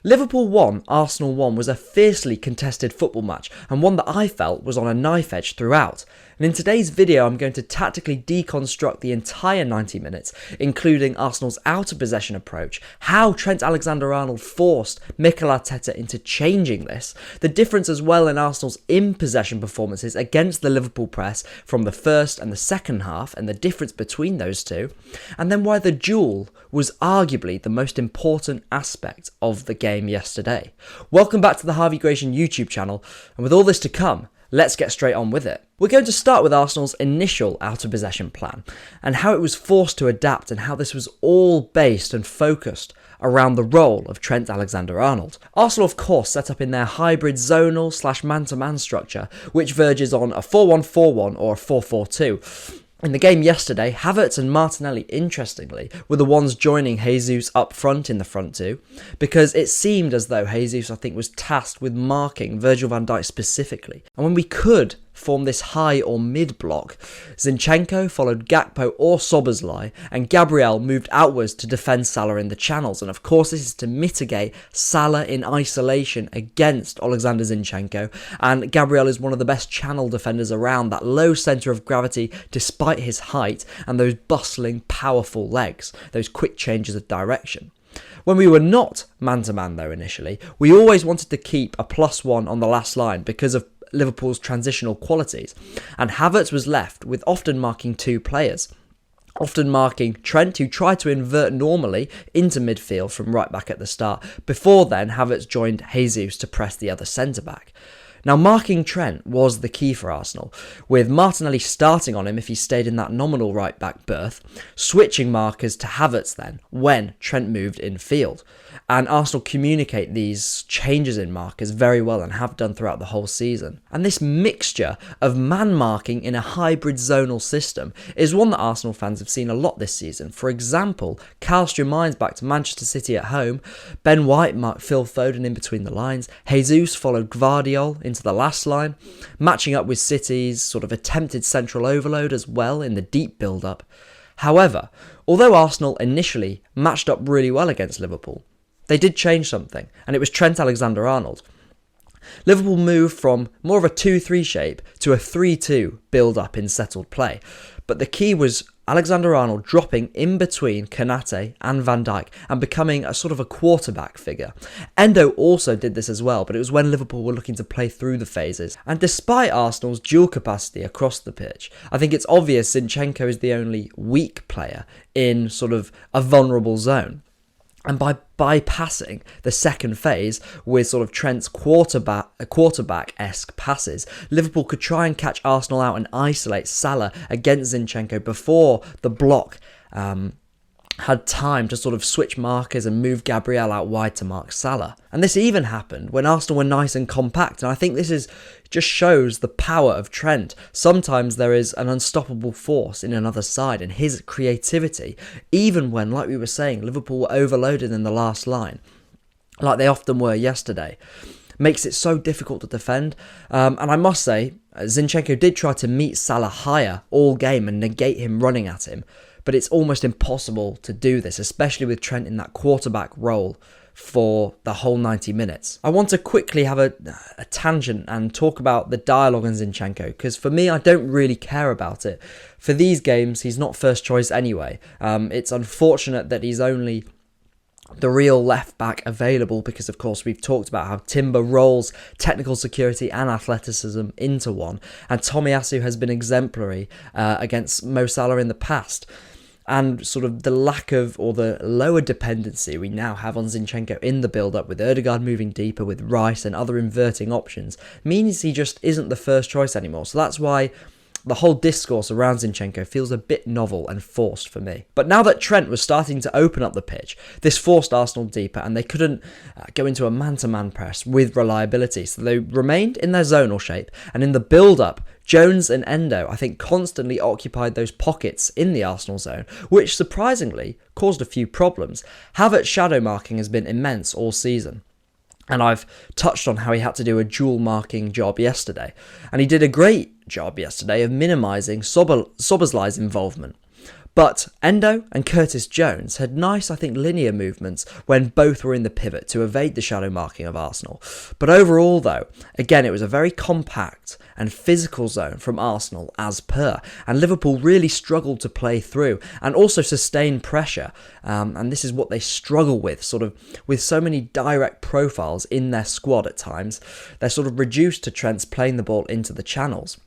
Liverpool 1, Arsenal 1 was a fiercely contested football match, and one that I felt was on a knife edge throughout. And in today's video, I'm going to tactically deconstruct the entire 90 minutes, including Arsenal's out-of-possession approach, how Trent Alexander-Arnold forced Mikel Arteta into changing this, the difference as well in Arsenal's in-possession performances against the Liverpool press from the first and the second half, and the difference between those two, and then why the duel was arguably the most important aspect of the game yesterday. Welcome back to the Harvey Gratian YouTube channel, and with all this to come, let's get straight on with it. We're going to start with Arsenal's initial out-of-possession plan, and how it was forced to adapt, and how this was all based and focused around the role of Trent Alexander-Arnold. Arsenal, of course, set up in their hybrid zonal / man-to-man structure, which verges on a 4-1-4-1 or a 4-4-2. In the game yesterday, Havertz and Martinelli, interestingly, were the ones joining Jesus up front in the front two, because it seemed as though Jesus, I think, was tasked with marking Virgil van Dijk specifically. And when we could form this high or mid block, Zinchenko followed Gakpo or Szoboszlai, and Gabriel moved outwards to defend Salah in the channels. And of course, this is to mitigate Salah in isolation against Alexander Zinchenko, and Gabriel is one of the best channel defenders around, that low centre of gravity despite his height and those bustling, powerful legs, those quick changes of direction. When we were not man-to-man though initially, we always wanted to keep a +1 on the last line because of Liverpool's transitional qualities, and Havertz was left with often marking two players, often marking Trent, who tried to invert normally into midfield from right back at the start. Before then, Havertz joined Jesus to press the other centre-back. Now, marking Trent was the key for Arsenal, with Martinelli starting on him if he stayed in that nominal right-back berth, switching markers to Havertz then, when Trent moved in field. And Arsenal communicate these changes in markers very well, and have done throughout the whole season. And this mixture of man marking in a hybrid zonal system is one that Arsenal fans have seen a lot this season. For example, Karlstrom Mines back to Manchester City at home, Ben White marked Phil Foden in between the lines, Jesus followed Gvardiol into the last line, matching up with City's sort of attempted central overload as well in the deep build-up. However, although Arsenal initially matched up really well against Liverpool, they did change something, and it was Trent Alexander-Arnold. Liverpool moved from more of a 2-3 shape to a 3-2 build-up in settled play, but the key was Alexander-Arnold dropping in between Konate and Van Dijk and becoming a sort of a quarterback figure. Endo also did this as well, but it was when Liverpool were looking to play through the phases. And despite Arsenal's dual capacity across the pitch, I think it's obvious Zinchenko is the only weak player in sort of a vulnerable zone. And by bypassing the second phase with sort of Trent's quarterback-esque passes, Liverpool could try and catch Arsenal out and isolate Salah against Zinchenko before the block had time to sort of switch markers and move Gabriel out wide to mark Salah. And this even happened when Arsenal were nice and compact, and I think this just shows the power of Trent. Sometimes there is an unstoppable force in another side, and his creativity, even when, like we were saying, Liverpool were overloaded in the last line, like they often were yesterday, makes it so difficult to defend. And I must say, Zinchenko did try to meet Salah higher all game and negate him running at him, but it's almost impossible to do this, especially with Trent in that quarterback role for the whole 90 minutes. I want to quickly have a tangent and talk about the dialogue on Zinchenko, because for me, I don't really care about it. For these games, he's not first choice anyway. It's unfortunate that he's only the real left back available, because of course we've talked about how Timber rolls technical security and athleticism into one, and Tomiyasu has been exemplary against Mo Salah in the past. And sort of the lack of, or the lower dependency we now have on Zinchenko in the build-up, with Odegaard moving deeper, with Rice and other inverting options, means he just isn't the first choice anymore. So that's why the whole discourse around Zinchenko feels a bit novel and forced for me. But now that Trent was starting to open up the pitch, this forced Arsenal deeper, and they couldn't go into a man-to-man press with reliability, so they remained in their zonal shape. And in the build-up, Jones and Endo, I think, constantly occupied those pockets in the Arsenal zone, which surprisingly caused a few problems. Havertz's shadow marking has been immense all season, and I've touched on how he had to do a dual marking job yesterday, and he did a great job yesterday of minimising Szoboszlai's involvement. But Endo and Curtis Jones had nice, I think, linear movements when both were in the pivot to evade the shadow marking of Arsenal. But overall, though, again, it was a very compact and physical zone from Arsenal as per, and Liverpool really struggled to play through and also sustain pressure, and this is what they struggle with, sort of with so many direct profiles in their squad at times. They're sort of reduced to Trent's playing the ball into the channels,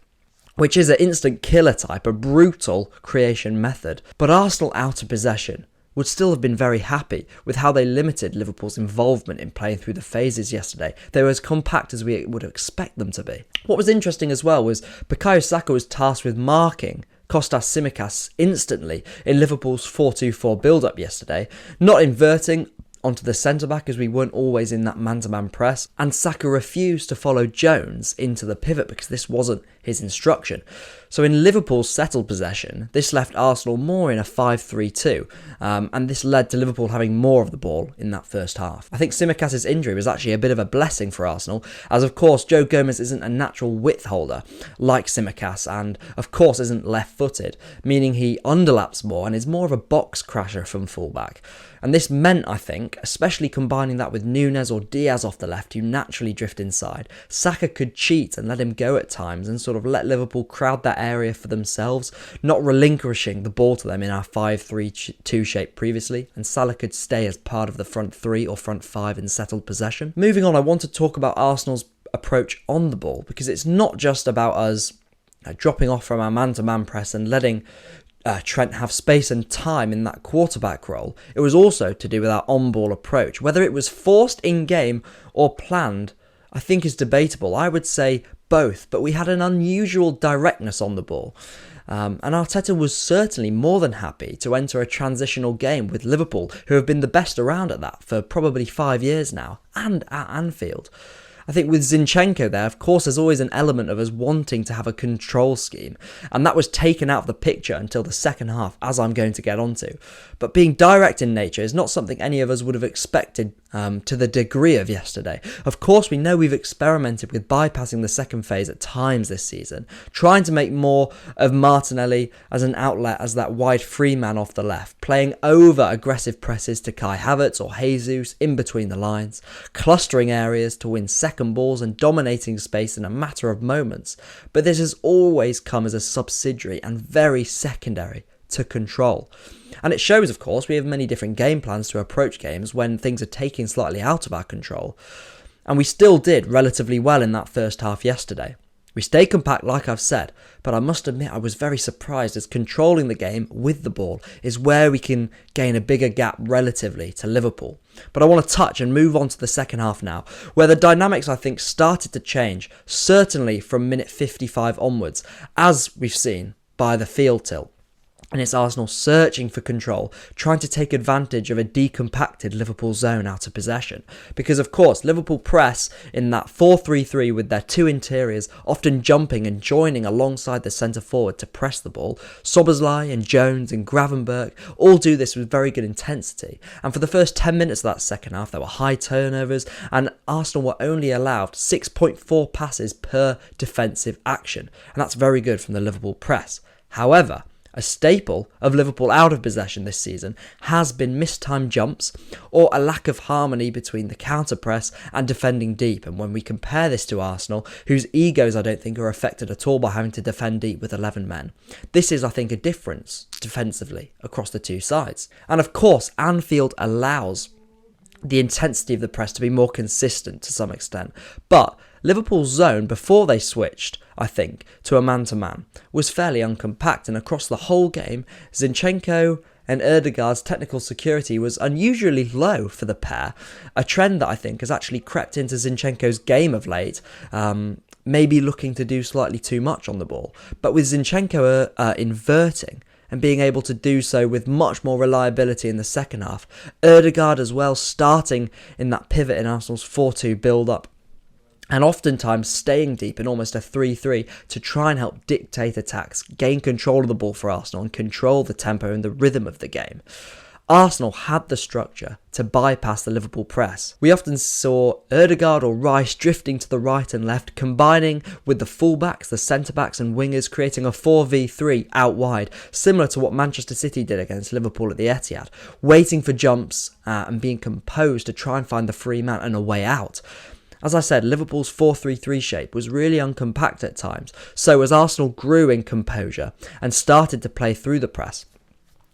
which is an instant killer type, a brutal creation method. But Arsenal out of possession would still have been very happy with how they limited Liverpool's involvement in playing through the phases yesterday. They were as compact as we would expect them to be. What was interesting as well was Bukayo Saka was tasked with marking Kostas Tsimikas instantly in Liverpool's 4-2-4 build-up yesterday, not inverting onto the centre-back as we weren't always in that man-to-man press, and Saka refused to follow Jones into the pivot because this wasn't his instruction. So in Liverpool's settled possession, this left Arsenal more in a 5-3-2, and this led to Liverpool having more of the ball in that first half. I think Tsimikas' injury was actually a bit of a blessing for Arsenal, as of course Joe Gomez isn't a natural width holder like Tsimikas, and of course isn't left-footed, meaning he underlaps more and is more of a box crasher from fullback. And this meant, I think, especially combining that with Nunez or Diaz off the left who naturally drift inside, Saka could cheat and let him go at times and sort of let Liverpool crowd that area for themselves, not relinquishing the ball to them in our 5-3-2 shape previously, and Salah could stay as part of the front three or front five in settled possession. Moving on, I want to talk about Arsenal's approach on the ball, because it's not just about us dropping off from our man-to-man press and letting Trent have space and time in that quarterback role. It was also to do with our on-ball approach. Whether it was forced in-game or planned, I think is debatable. I would say both, but we had an unusual directness on the ball. And Arteta was certainly more than happy to enter a transitional game with Liverpool, who have been the best around at that for probably 5 years now, and at Anfield. I think with Zinchenko there, of course, there's always an element of us wanting to have a control scheme, and that was taken out of the picture until the second half, as I'm going to get onto. But being direct in nature is not something any of us would have expected to the degree of yesterday. Of course, we know we've experimented with bypassing the second phase at times this season, trying to make more of Martinelli as an outlet as that wide free man off the left, playing over aggressive presses to Kai Havertz or Jesus in between the lines, clustering areas to win second balls and dominating space in a matter of moments. But this has always come as a subsidiary and very secondary to control. And it shows, of course, we have many different game plans to approach games when things are taking slightly out of our control. And we still did relatively well in that first half yesterday. We stayed compact, like I've said, but I must admit I was very surprised, as controlling the game with the ball is where we can gain a bigger gap relatively to Liverpool. But I want to touch and move on to the second half now, where the dynamics, I think, started to change, certainly from minute 55 onwards, as we've seen by the field tilt. And it's Arsenal searching for control, trying to take advantage of a decompacted Liverpool zone out of possession. Because of course, Liverpool press in that 4-3-3 with their two interiors often jumping and joining alongside the centre forward to press the ball. Szoboszlai and Jones and Gravenberch all do this with very good intensity. And for the first 10 minutes of that second half, there were high turnovers and Arsenal were only allowed 6.4 passes per defensive action. And that's very good from the Liverpool press. However, a staple of Liverpool out of possession this season has been mistimed jumps or a lack of harmony between the counter press and defending deep. And when we compare this to Arsenal, whose egos I don't think are affected at all by having to defend deep with 11 men, this is, I think, a difference defensively across the two sides. And of course, Anfield allows the intensity of the press to be more consistent to some extent. But Liverpool's zone, before they switched, I think, to a man-to-man, was fairly uncompact, and across the whole game, Zinchenko and Odegaard's technical security was unusually low for the pair, a trend that I think has actually crept into Zinchenko's game of late, maybe looking to do slightly too much on the ball. But with Zinchenko inverting, and being able to do so with much more reliability in the second half, Odegaard as well starting in that pivot in Arsenal's 4-2 build-up, and oftentimes staying deep in almost a 3-3 to try and help dictate attacks, gain control of the ball for Arsenal and control the tempo and the rhythm of the game. Arsenal had the structure to bypass the Liverpool press. We often saw Odegaard or Rice drifting to the right and left, combining with the fullbacks, the centre-backs and wingers, creating a 4v3 out wide, similar to what Manchester City did against Liverpool at the Etihad, waiting for jumps and being composed to try and find the free man and a way out. As I said, Liverpool's 4-3-3 shape was really uncompact at times, so as Arsenal grew in composure and started to play through the press,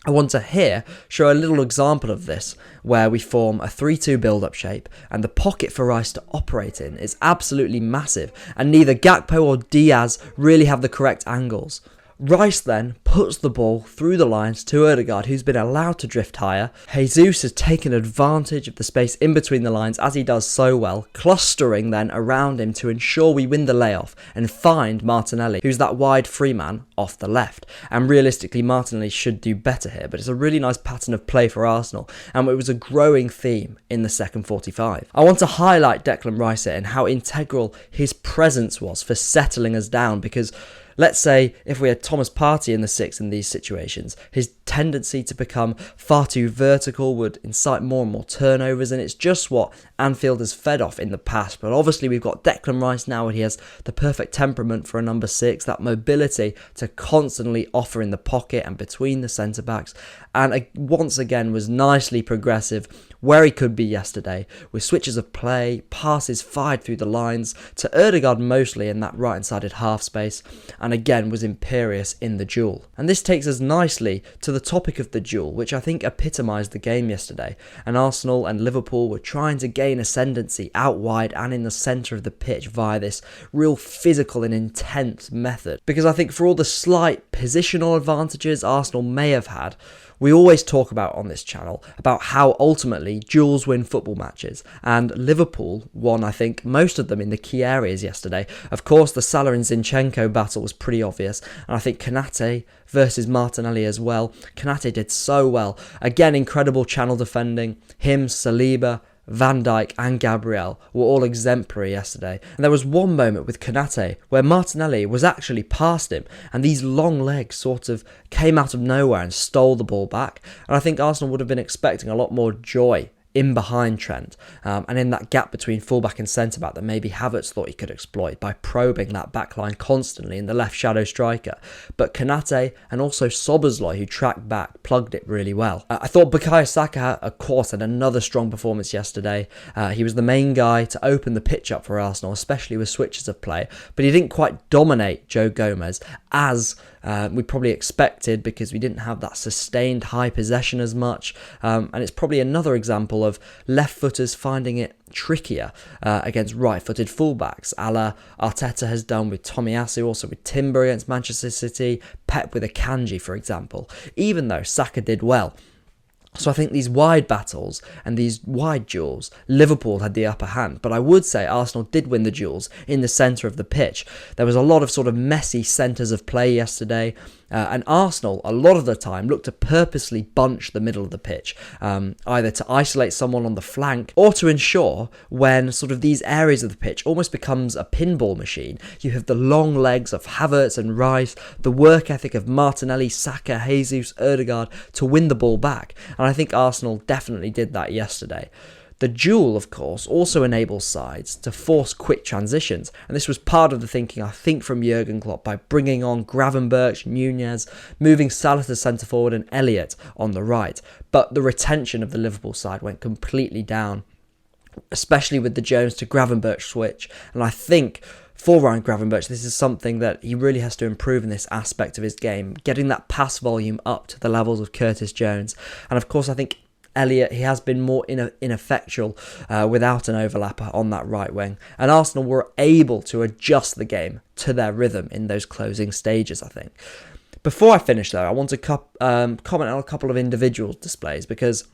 I want to here show a little example of this, where we form a 3-2 build-up shape, and the pocket for Rice to operate in is absolutely massive, and neither Gakpo or Diaz really have the correct angles. Rice then puts the ball through the lines to Odegaard, who's been allowed to drift higher. Jesus has taken advantage of the space in between the lines, as he does so well, clustering then around him to ensure we win the layoff and find Martinelli, who's that wide free man off the left. And realistically, Martinelli should do better here, but it's a really nice pattern of play for Arsenal, and it was a growing theme in the second 45. I want to highlight Declan Rice here and how integral his presence was for settling us down, because let's say if we had Thomas Partey in the six in these situations, his tendency to become far too vertical would incite more and more turnovers, and it's just what Anfield has fed off in the past. But obviously we've got Declan Rice now, and he has the perfect temperament for a number 6, that mobility to constantly offer in the pocket and between the centre-backs, and once again was nicely progressive where he could be yesterday, with switches of play, passes fired through the lines to Odegaard mostly in that right-hand-sided half space, and again was imperious in the duel. And this takes us nicely to the topic of the duel, which I think epitomised the game yesterday, and Arsenal and Liverpool were trying to gain ascendancy out wide and in the centre of the pitch via this real physical and intense method. Because I think for all the slight positional advantages Arsenal may have had, we always talk about on this channel about how ultimately duels win football matches, and Liverpool won, I think, most of them in the key areas yesterday. Of course, the Salah and Zinchenko battle was pretty obvious, and I think Konate versus Martinelli as well. Konate did so well. Again, incredible channel defending. Him, Saliba, Van Dijk and Gabriel were all exemplary yesterday. And there was one moment with Konate where Martinelli was actually past him, and these long legs sort of came out of nowhere and stole the ball back. And I think Arsenal would have been expecting a lot more joy in behind Trent, and in that gap between fullback and centre-back that maybe Havertz thought he could exploit by probing that back line constantly in the left shadow striker. But Konate and also Szoboszlai, who tracked back, plugged it really well. I thought Bukayo Saka, of course, had another strong performance yesterday. He was the main guy to open the pitch up for Arsenal, especially with switches of play, but he didn't quite dominate Joe Gomez as we probably expected, because we didn't have that sustained high possession as much, and it's probably another example of left-footers finding it trickier against right-footed fullbacks, a la Arteta has done with Tomiyasu, also with Timber against Manchester City, Pep with Akanji, for example, even though Saka did well. So I think these wide battles and these wide duels, Liverpool had the upper hand, but I would say Arsenal did win the duels in the centre of the pitch. There was a lot of sort of messy centres of play yesterday, and Arsenal, a lot of the time, looked to purposely bunch the middle of the pitch, either to isolate someone on the flank or to ensure when sort of these areas of the pitch almost becomes a pinball machine. You have the long legs of Havertz and Rice, the work ethic of Martinelli, Saka, Jesus, Odegaard to win the ball back. And I think Arsenal definitely did that yesterday. The duel, of course, also enables sides to force quick transitions, and this was part of the thinking, I think, from Jurgen Klopp by bringing on Gravenberch, Nunez, moving Salah to centre forward and Elliott on the right. But the retention of the Liverpool side went completely down, especially with the Jones to Gravenberch switch, and I think for Ryan Gravenberch, this is something that he really has to improve in this aspect of his game, getting that pass volume up to the levels of Curtis Jones. And of course, I think Elliott, he has been more ineffectual without an overlapper on that right wing. And Arsenal were able to adjust the game to their rhythm in those closing stages, I think. Before I finish, though, I want to comment on a couple of individual displays, because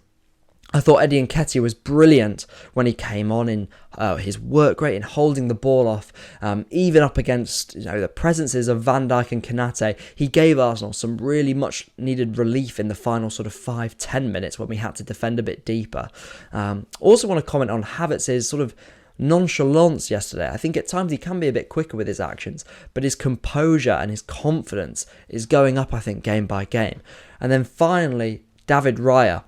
I thought Eddie Nketiah was brilliant when he came on in his work rate in holding the ball off, even up against the presences of Van Dijk and Konate. He gave Arsenal some really much needed relief in the final sort of 5-10 minutes when we had to defend a bit deeper. Also want to comment on Havertz's sort of nonchalance yesterday. I think at times he can be a bit quicker with his actions, but his composure and his confidence is going up, I think, game by game. And then finally, David Raya.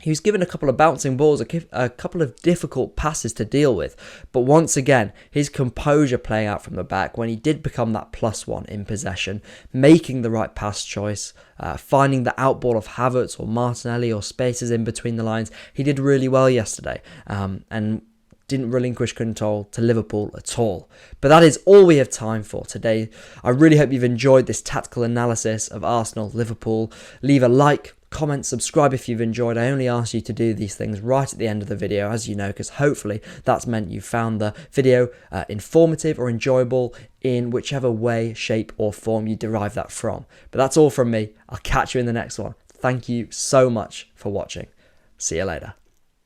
He was given a couple of bouncing balls, a couple of difficult passes to deal with. But once again, his composure playing out from the back when he did become that +1 in possession, making the right pass choice, finding the outball of Havertz or Martinelli or spaces in between the lines. He did really well yesterday and didn't relinquish control to Liverpool at all. But that is all we have time for today. I really hope you've enjoyed this tactical analysis of Arsenal, Liverpool. Leave a like, comment, subscribe if you've enjoyed. I only ask you to do these things right at the end of the video, as you know, because hopefully that's meant you found the video informative or enjoyable in whichever way, shape or form you derive that from. But that's all from me. I'll catch you in the next one. Thank you so much for watching. See you later.